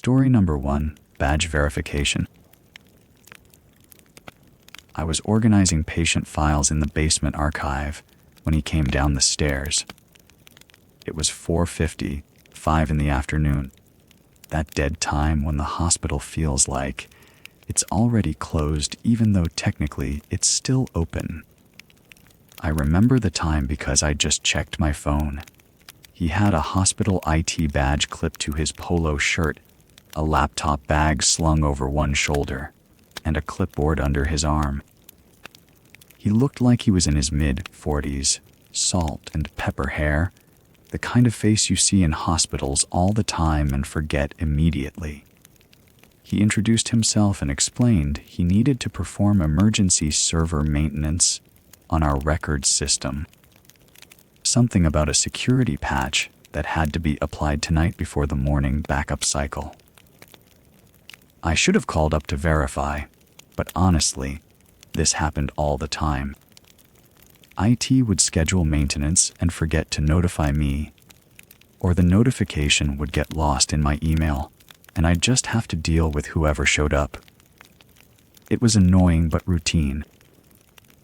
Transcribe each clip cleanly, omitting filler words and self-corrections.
Story number 1, badge verification. I was organizing patient files in the basement archive when he came down the stairs. It was 4:55 in the afternoon, that dead time when the hospital feels like it's already closed even though technically it's still open. I remember the time because I just checked my phone. He had a hospital IT badge clipped to his polo shirt, a laptop bag slung over one shoulder, and a clipboard under his arm. He looked like he was in his mid-40s, salt and pepper hair, the kind of face you see in hospitals all the time and forget immediately. He introduced himself and explained he needed to perform emergency server maintenance on our records system. Something about a security patch that had to be applied tonight before the morning backup cycle. I should have called up to verify, but honestly, this happened all the time. IT would schedule maintenance and forget to notify me, or the notification would get lost in my email, and I'd just have to deal with whoever showed up. It was annoying but routine.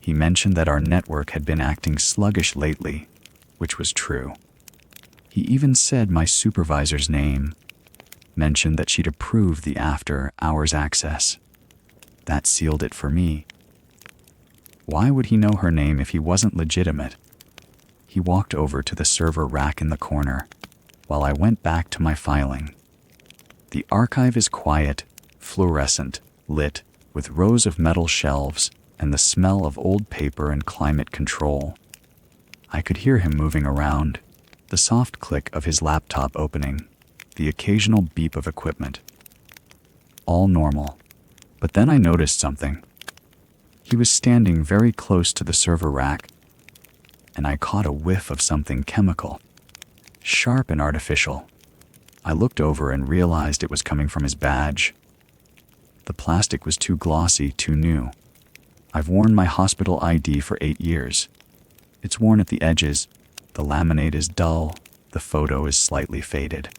He mentioned that our network had been acting sluggish lately, which was true. He even said my supervisor's name, mentioned that she'd approved the after-hours access. That sealed it for me. Why would he know her name if he wasn't legitimate? He walked over to the server rack in the corner, while I went back to my filing. The archive is quiet, fluorescent, lit, with rows of metal shelves and the smell of old paper and climate control. I could hear him moving around, the soft click of his laptop opening, the occasional beep of equipment. All normal. But then I noticed something. He was standing very close to the server rack, and I caught a whiff of something chemical, sharp and artificial. I looked over and realized it was coming from his badge. The plastic was too glossy, too new. I've worn my hospital ID for 8 years. It's worn at the edges, the laminate is dull, the photo is slightly faded.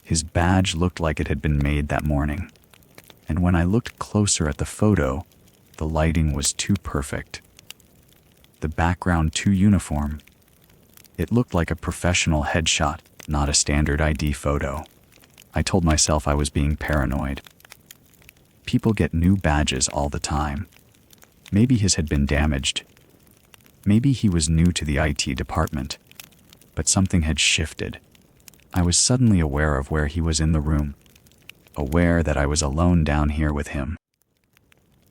His badge looked like it had been made that morning, and when I looked closer at the photo, the lighting was too perfect. The background too uniform. It looked like a professional headshot, not a standard ID photo. I told myself I was being paranoid. People get new badges all the time. Maybe his had been damaged. Maybe he was new to the IT department. But something had shifted. I was suddenly aware of where he was in the room, aware that I was alone down here with him.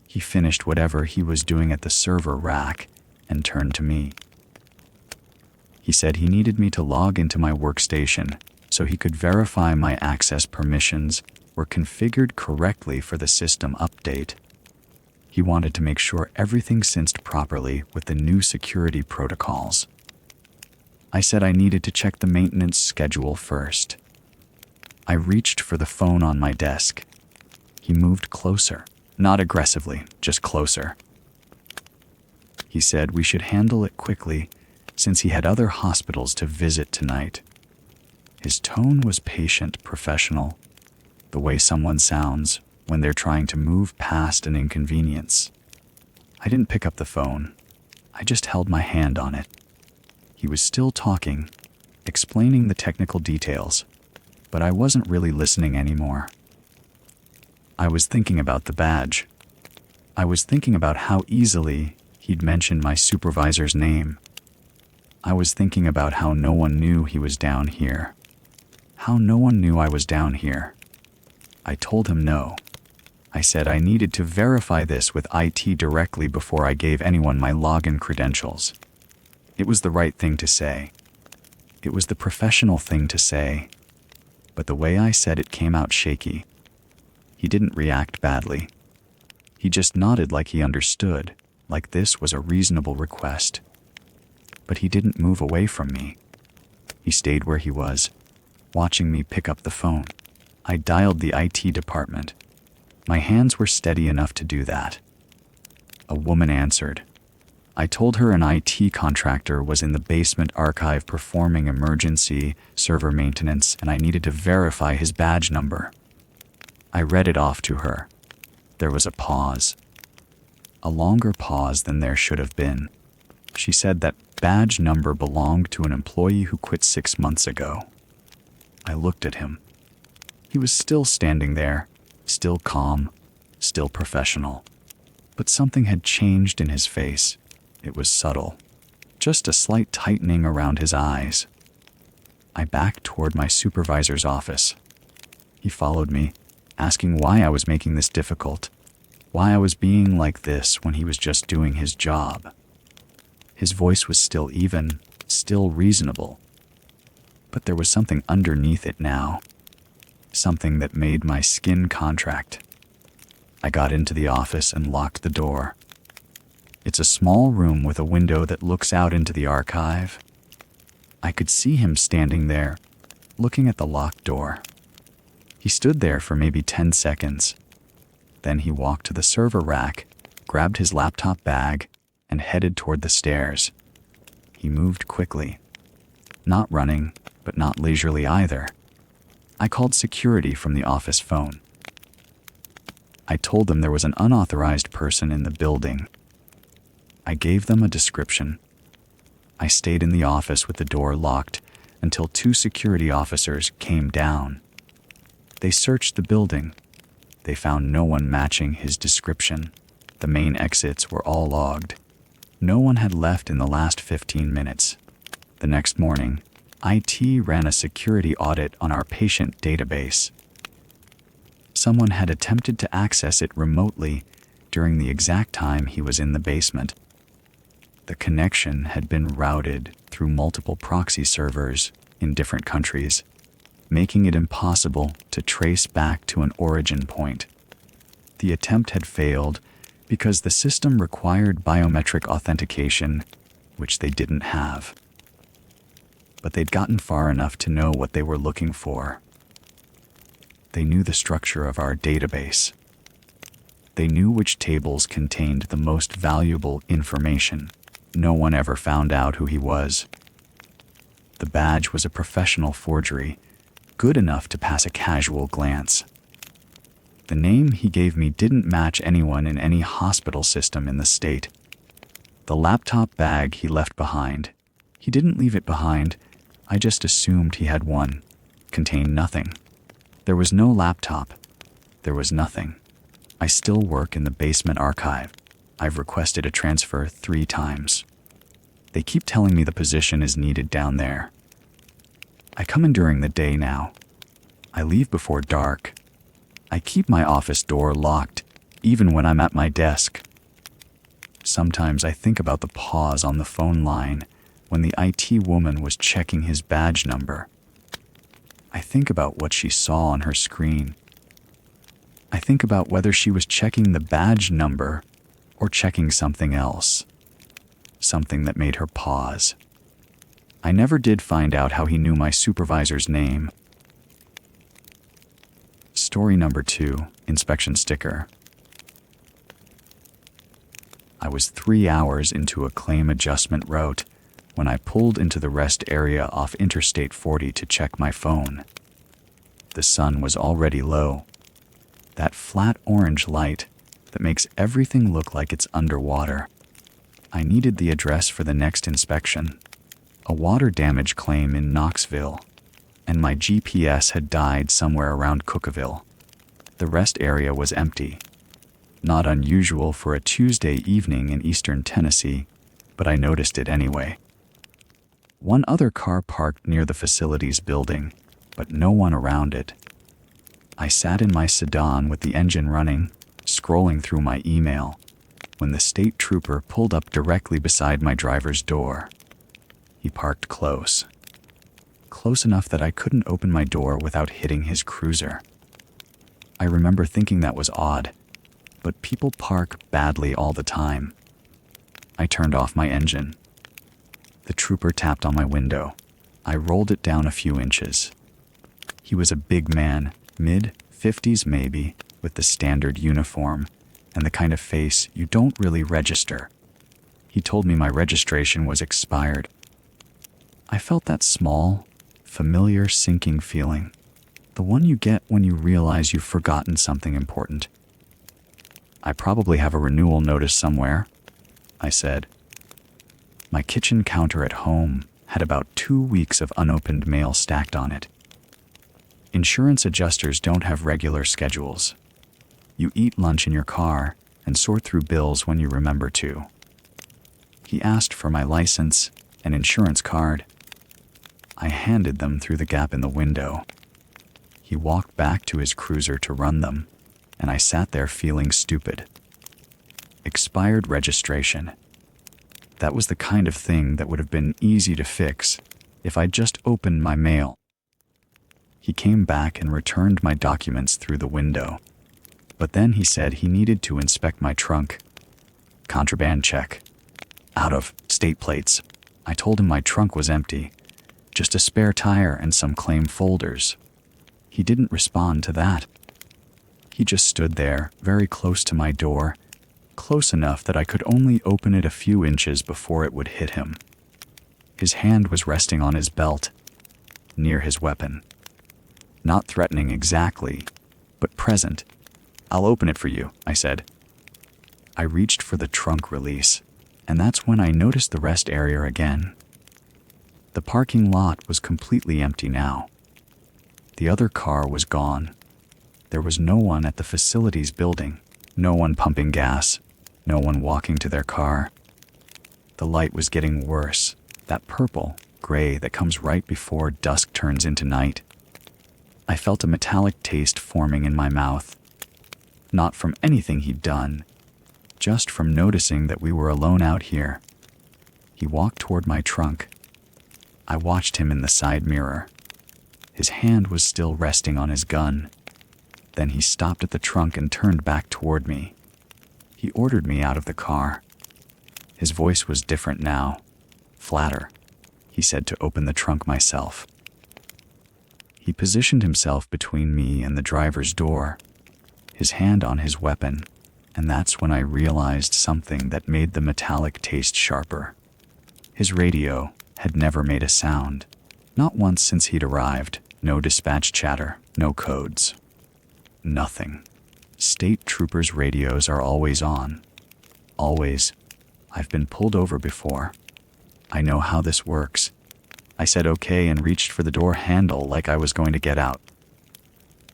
He finished whatever he was doing at the server rack and turned to me. He said he needed me to log into my workstation so he could verify my access permissions were configured correctly for the system update. He wanted to make sure everything synced properly with the new security protocols. I said I needed to check the maintenance schedule first. I reached for the phone on my desk. He moved closer, not aggressively, just closer. He said we should handle it quickly since he had other hospitals to visit tonight. His tone was patient, professional, the way someone sounds when they're trying to move past an inconvenience. I didn't pick up the phone. I just held my hand on it. He was still talking, explaining the technical details, but I wasn't really listening anymore. I was thinking about the badge. I was thinking about how easily he'd mentioned my supervisor's name. I was thinking about how no one knew he was down here. How no one knew I was down here. I told him no. I said I needed to verify this with IT directly before I gave anyone my login credentials. It was the right thing to say. It was the professional thing to say. But the way I said it came out shaky. He didn't react badly. He just nodded like he understood, like this was a reasonable request. But he didn't move away from me. He stayed where he was, watching me pick up the phone. I dialed the IT department. My hands were steady enough to do that. A woman answered. I told her an IT contractor was in the basement archive performing emergency server maintenance and I needed to verify his badge number. I read it off to her. There was a pause. A longer pause than there should have been. She said that badge number belonged to an employee who quit 6 months ago. I looked at him. He was still standing there, still calm, still professional. But something had changed in his face. It was subtle, just a slight tightening around his eyes. I backed toward my supervisor's office. He followed me, asking why I was making this difficult, why I was being like this when he was just doing his job. His voice was still even, still reasonable. But there was something underneath it now, something that made my skin contract. I got into the office and locked the door. It's a small room with a window that looks out into the archive. I could see him standing there, looking at the locked door. He stood there for maybe 10 seconds. Then he walked to the server rack, grabbed his laptop bag, and headed toward the stairs. He moved quickly. Not running, but not leisurely either. I called security from the office phone. I told them there was an unauthorized person in the building. I gave them a description. I stayed in the office with the door locked until 2 security officers came down. They searched the building. They found no one matching his description. The main exits were all logged. No one had left in the last 15 minutes. The next morning, IT ran a security audit on our patient database. Someone had attempted to access it remotely during the exact time he was in the basement. The connection had been routed through multiple proxy servers in different countries, making it impossible to trace back to an origin point. The attempt had failed because the system required biometric authentication, which they didn't have. But they'd gotten far enough to know what they were looking for. They knew the structure of our database. They knew which tables contained the most valuable information. No one ever found out who he was. The badge was a professional forgery, good enough to pass a casual glance. The name he gave me didn't match anyone in any hospital system in the state. The laptop bag he left behind, he didn't leave it behind, I just assumed he had one, contained nothing. There was no laptop. There was nothing. I still work in the basement archive. I've requested a transfer 3 times. They keep telling me the position is needed down there. I come in during the day now. I leave before dark. I keep my office door locked, even when I'm at my desk. Sometimes I think about the pause on the phone line when the IT woman was checking his badge number. I think about what she saw on her screen. I think about whether she was checking the badge number or checking something else, something that made her pause. I never did find out how he knew my supervisor's name. Story number 2, inspection sticker. I was 3 hours into a claim adjustment route when I pulled into the rest area off Interstate 40 to check my phone. The sun was already low. That flat orange light that makes everything look like it's underwater. I needed the address for the next inspection, a water damage claim in Knoxville, and my GPS had died somewhere around Cookeville. The rest area was empty. Not unusual for a Tuesday evening in eastern Tennessee, but I noticed it anyway. One other car parked near the facility's building, but no one around it. I sat in my sedan with the engine running, scrolling through my email, when the state trooper pulled up directly beside my driver's door. He parked close enough that I couldn't open my door without hitting his cruiser. I remember thinking that was odd, but people park badly all the time. I turned off my engine. The trooper tapped on my window. I rolled it down a few inches. He was a big man, mid-50s maybe, with the standard uniform and the kind of face you don't really register. He told me my registration was expired. I felt that small, familiar sinking feeling, the one you get when you realize you've forgotten something important. I probably have a renewal notice somewhere, I said. My kitchen counter at home had about 2 weeks of unopened mail stacked on it. Insurance adjusters don't have regular schedules. You eat lunch in your car and sort through bills when you remember to. He asked for my license and insurance card. I handed them through the gap in the window. He walked back to his cruiser to run them, and I sat there feeling stupid. Expired registration. That was the kind of thing that would have been easy to fix if I'd just opened my mail. He came back and returned my documents through the window, but then he said he needed to inspect my trunk. Contraband check. Out of state plates. I told him my trunk was empty, just a spare tire and some claim folders. He didn't respond to that. He just stood there, very close to my door, close enough that I could only open it a few inches before it would hit him. His hand was resting on his belt, near his weapon. Not threatening exactly, but present. "I'll open it for you," I said. I reached for the trunk release, and that's when I noticed the rest area again. The parking lot was completely empty now. The other car was gone. There was no one at the facilities building, no one pumping gas, no one walking to their car. The light was getting worse, that purple, gray that comes right before dusk turns into night. I felt a metallic taste forming in my mouth. Not from anything he'd done, just from noticing that we were alone out here. He walked toward my trunk. I watched him in the side mirror. His hand was still resting on his gun. Then he stopped at the trunk and turned back toward me. He ordered me out of the car. His voice was different now, flatter. He said to open the trunk myself. He positioned himself between me and the driver's door, his hand on his weapon, and that's when I realized something that made the metallic taste sharper. His radio had never made a sound, not once since he'd arrived. No dispatch chatter, no codes. Nothing. State troopers' radios are always on. Always. I've been pulled over before. I know how this works. I said okay and reached for the door handle like I was going to get out.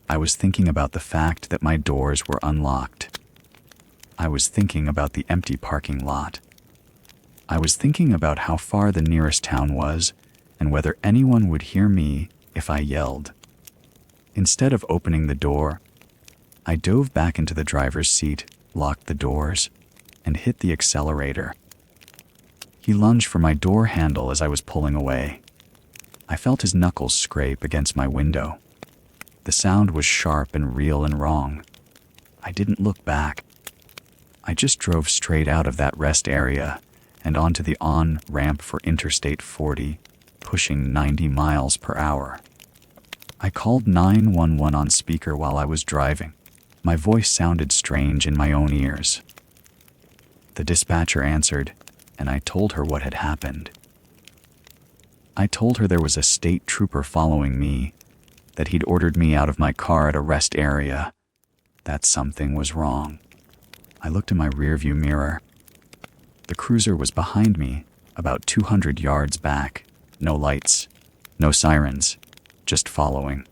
I was thinking about the fact that my doors were unlocked. I was thinking about the empty parking lot. I was thinking about how far the nearest town was and whether anyone would hear me if I yelled. Instead of opening the door, I dove back into the driver's seat, locked the doors, and hit the accelerator. He lunged for my door handle as I was pulling away. I felt his knuckles scrape against my window. The sound was sharp and real and wrong. I didn't look back. I just drove straight out of that rest area and onto the on-ramp for Interstate 40, pushing 90 miles per hour. I called 911 on speaker while I was driving. My voice sounded strange in my own ears. The dispatcher answered, and I told her what had happened. I told her there was a state trooper following me, that he'd ordered me out of my car at a rest area, that something was wrong. I looked in my rearview mirror. The cruiser was behind me, about 200 yards back. No lights, no sirens, just following.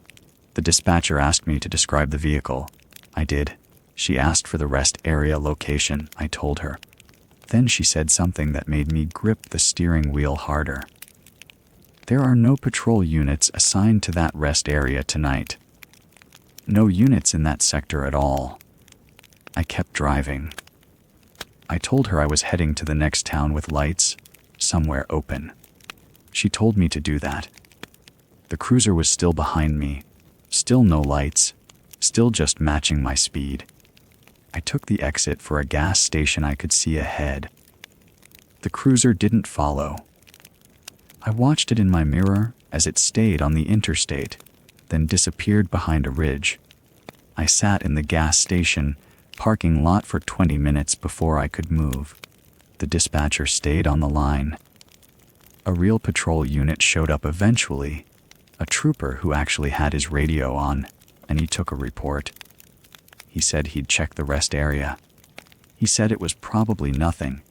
The dispatcher asked me to describe the vehicle. I did. She asked for the rest area location. I told her. Then she said something that made me grip the steering wheel harder. There are no patrol units assigned to that rest area tonight. No units in that sector at all. I kept driving. I told her I was heading to the next town with lights, somewhere open. She told me to do that. The cruiser was still behind me, still no lights, still just matching my speed. I took the exit for a gas station I could see ahead. The cruiser didn't follow. I watched it in my mirror as it stayed on the interstate, then disappeared behind a ridge. I sat in the gas station parking lot for 20 minutes before I could move. The dispatcher stayed on the line. A real patrol unit showed up eventually, a trooper who actually had his radio on, and he took a report. He said he'd check the rest area. He said it was probably nothing.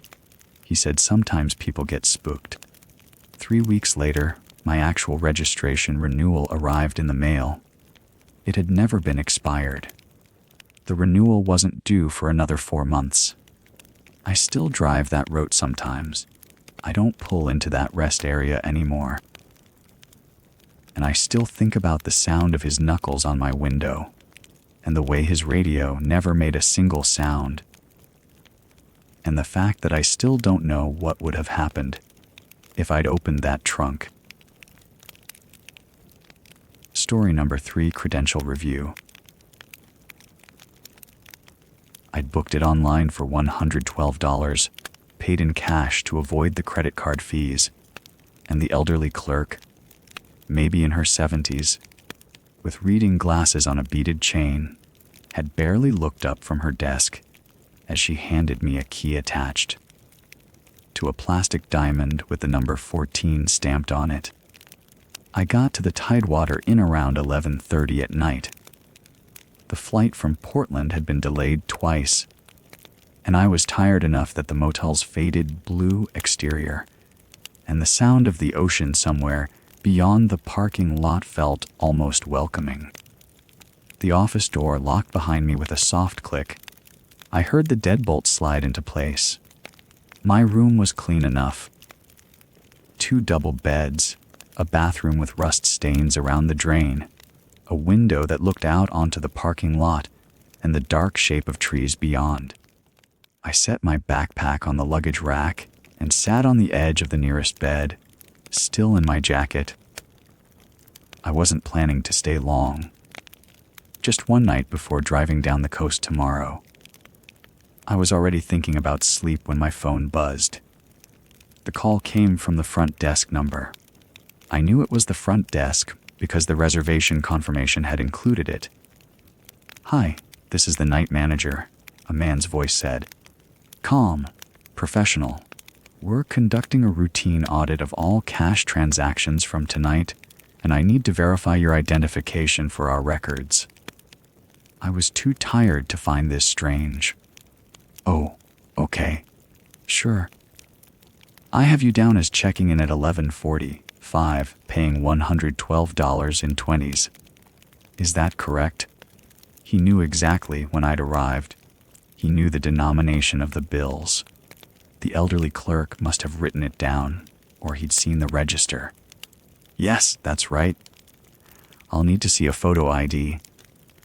He said sometimes people get spooked. 3 weeks later, my actual registration renewal arrived in the mail. It had never been expired. The renewal wasn't due for another 4 months. I still drive that route sometimes. I don't pull into that rest area anymore. And I still think about the sound of his knuckles on my window, and the way his radio never made a single sound, and the fact that I still don't know what would have happened if I'd opened that trunk. Story number 3, Credential review. I'd booked it online for $112, paid in cash to avoid the credit card fees, and the elderly clerk, maybe in her 70s, with reading glasses on a beaded chain, had barely looked up from her desk as she handed me a key attached to a plastic diamond with the number 14 stamped on it. I got to the Tidewater Inn around 11:30 at night. The flight from Portland had been delayed twice, and I was tired enough that the motel's faded blue exterior and the sound of the ocean somewhere beyond the parking lot felt almost welcoming. The office door locked behind me with a soft click. I heard the deadbolt slide into place. My room was clean enough. 2 double beds, a bathroom with rust stains around the drain, a window that looked out onto the parking lot, and the dark shape of trees beyond. I set my backpack on the luggage rack and sat on the edge of the nearest bed, still in my jacket. I wasn't planning to stay long. Just one night before driving down the coast tomorrow. I was already thinking about sleep when my phone buzzed. The call came from the front desk number. I knew it was the front desk because the reservation confirmation had included it. "Hi, this is the night manager," a man's voice said. Calm, professional. "We're conducting a routine audit of all cash transactions from tonight, and I need to verify your identification for our records." I was too tired to find this strange. "Oh, okay. Sure. I have you down as checking in at 11:45, paying $112 in 20s. Is that correct?" He knew exactly when I'd arrived. He knew the denomination of the bills. The elderly clerk must have written it down, or he'd seen the register. "Yes, that's right. I'll need to see a photo ID.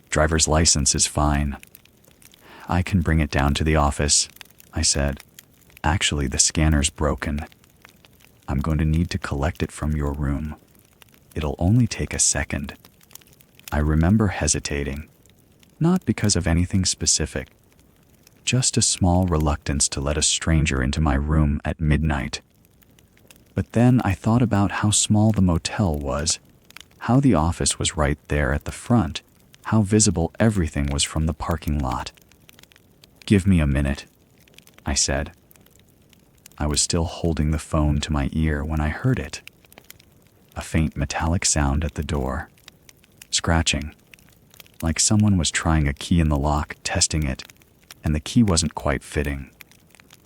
Driver's license is fine." "I can bring it down to the office," I said. "Actually, the scanner's broken. I'm going to need to collect it from your room. It'll only take a second." I remember hesitating, not because of anything specific, just a small reluctance to let a stranger into my room at midnight. But then I thought about how small the motel was, how the office was right there at the front, how visible everything was from the parking lot. "Give me a minute," I said. I was still holding the phone to my ear when I heard it. A faint metallic sound at the door. Scratching. Like someone was trying a key in the lock, testing it, and the key wasn't quite fitting.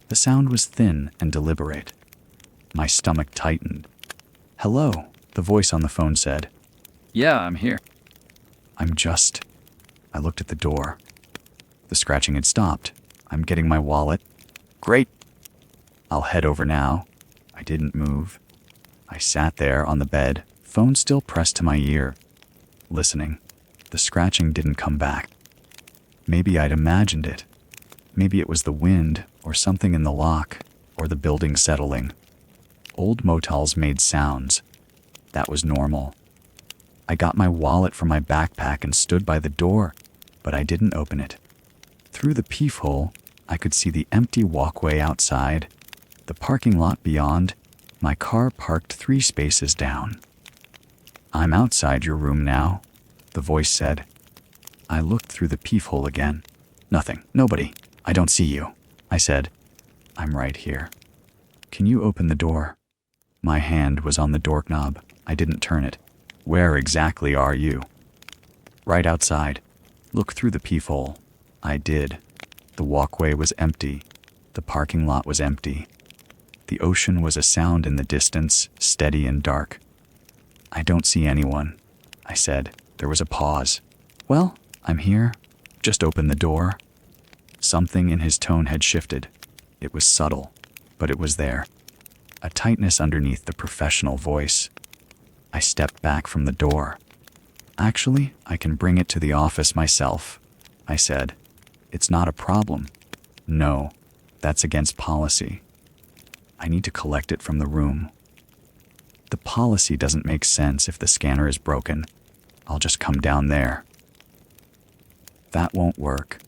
The sound was thin and deliberate. My stomach tightened. "Hello," the voice on the phone said. "Yeah, I'm here." I looked at the door. The scratching had stopped. "I'm getting my wallet." "Great. I'll head over now." I didn't move. I sat there on the bed, phone still pressed to my ear, listening. The scratching didn't come back. Maybe I'd imagined it. Maybe it was the wind, or something in the lock, or the building settling. Old motels made sounds. That was normal. I got my wallet from my backpack and stood by the door, but I didn't open it. Through the peephole, I could see the empty walkway outside, the parking lot beyond, my car parked 3 spaces down. "I'm outside your room now," the voice said. I looked through the peephole again. "Nothing. Nobody. I don't see you," I said. "I'm right here." Can you open the door? My hand was on the doorknob. I didn't turn it. Where exactly are you? Right outside. Look through the peephole. I did. The walkway was empty. The parking lot was empty. The ocean was a sound in the distance, steady and dark. I don't see anyone, I said. There was a pause. Well, I'm here. Just open the door. Something in his tone had shifted. It was subtle, but it was there. A tightness underneath the professional voice. I stepped back from the door. Actually, I can bring it to the office myself, I said. It's not a problem. No, that's against policy. I need to collect it from the room. The policy doesn't make sense if the scanner is broken. I'll just come down there. That won't work.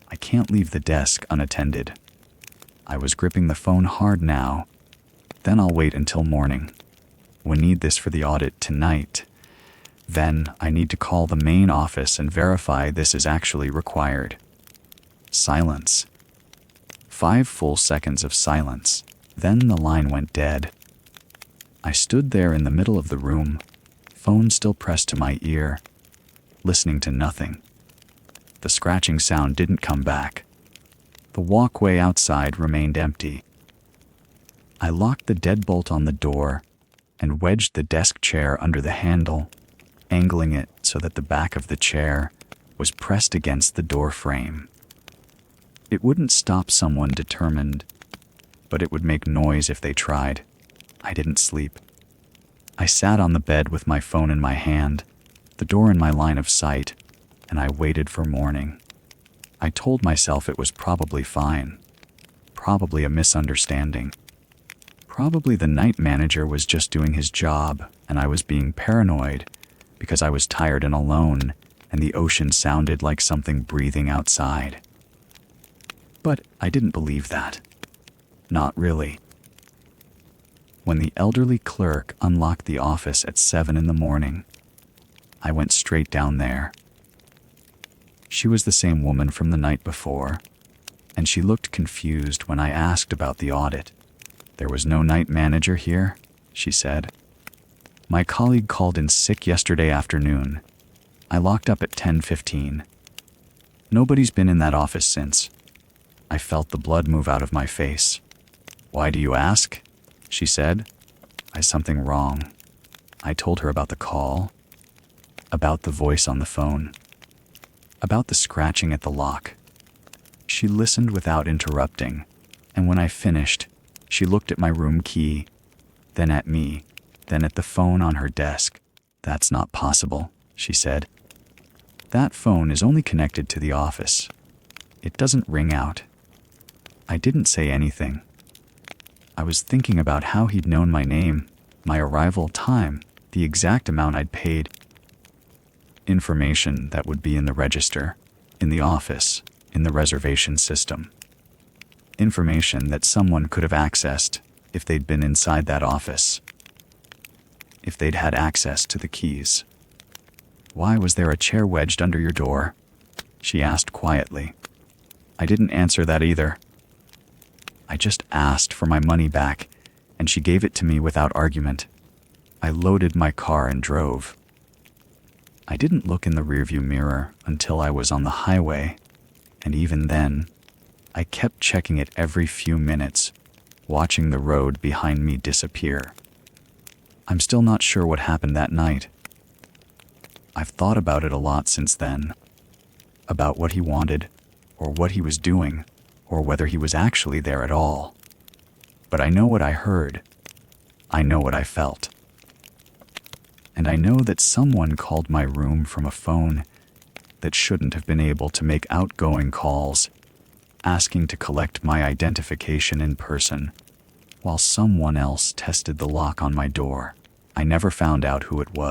I can't leave the desk unattended. I was gripping the phone hard now. Then I'll wait until morning. We need this for the audit tonight. Then I need to call the main office and verify this is actually required. Silence. 5 full seconds of silence. Then the line went dead. I stood there in the middle of the room, phone still pressed to my ear, listening to nothing. The scratching sound didn't come back. The walkway outside remained empty. I locked the deadbolt on the door and wedged the desk chair under the handle, angling it so that the back of the chair was pressed against the door frame. It wouldn't stop someone determined, but it would make noise if they tried. I didn't sleep. I sat on the bed with my phone in my hand, the door in my line of sight, and I waited for morning. I told myself it was probably fine. Probably a misunderstanding. Probably the night manager was just doing his job and I was being paranoid because I was tired and alone and the ocean sounded like something breathing outside. But I didn't believe that. Not really. When the elderly clerk unlocked the office at 7 in the morning, I went straight down there. She was the same woman from the night before, and she looked confused when I asked about the audit. There was no night manager here, she said. My colleague called in sick yesterday afternoon. I locked up at 10:15. Nobody's been in that office since. I felt the blood move out of my face. Why do you ask? She said. Is something wrong? I told her about the call, about the voice on the phone, about the scratching at the lock. She listened without interrupting, and when I finished, she looked at my room key, then at me, then at the phone on her desk. That's not possible, she said. That phone is only connected to the office. It doesn't ring out. I didn't say anything. I was thinking about how he'd known my name, my arrival time, the exact amount I'd paid. Information that would be in the register, in the office, in the reservation system. Information that someone could have accessed if they'd been inside that office. If they'd had access to the keys. Why was there a chair wedged under your door? She asked quietly. I didn't answer that either. I just asked for my money back, and she gave it to me without argument. I loaded my car and drove. I didn't look in the rearview mirror until I was on the highway, and even then, I kept checking it every few minutes, watching the road behind me disappear. I'm still not sure what happened that night. I've thought about it a lot since then, about what he wanted, or what he was doing, or whether he was actually there at all. But I know what I heard. I know what I felt. And I know that someone called my room from a phone that shouldn't have been able to make outgoing calls, asking to collect my identification in person, while someone else tested the lock on my door. I never found out who it was.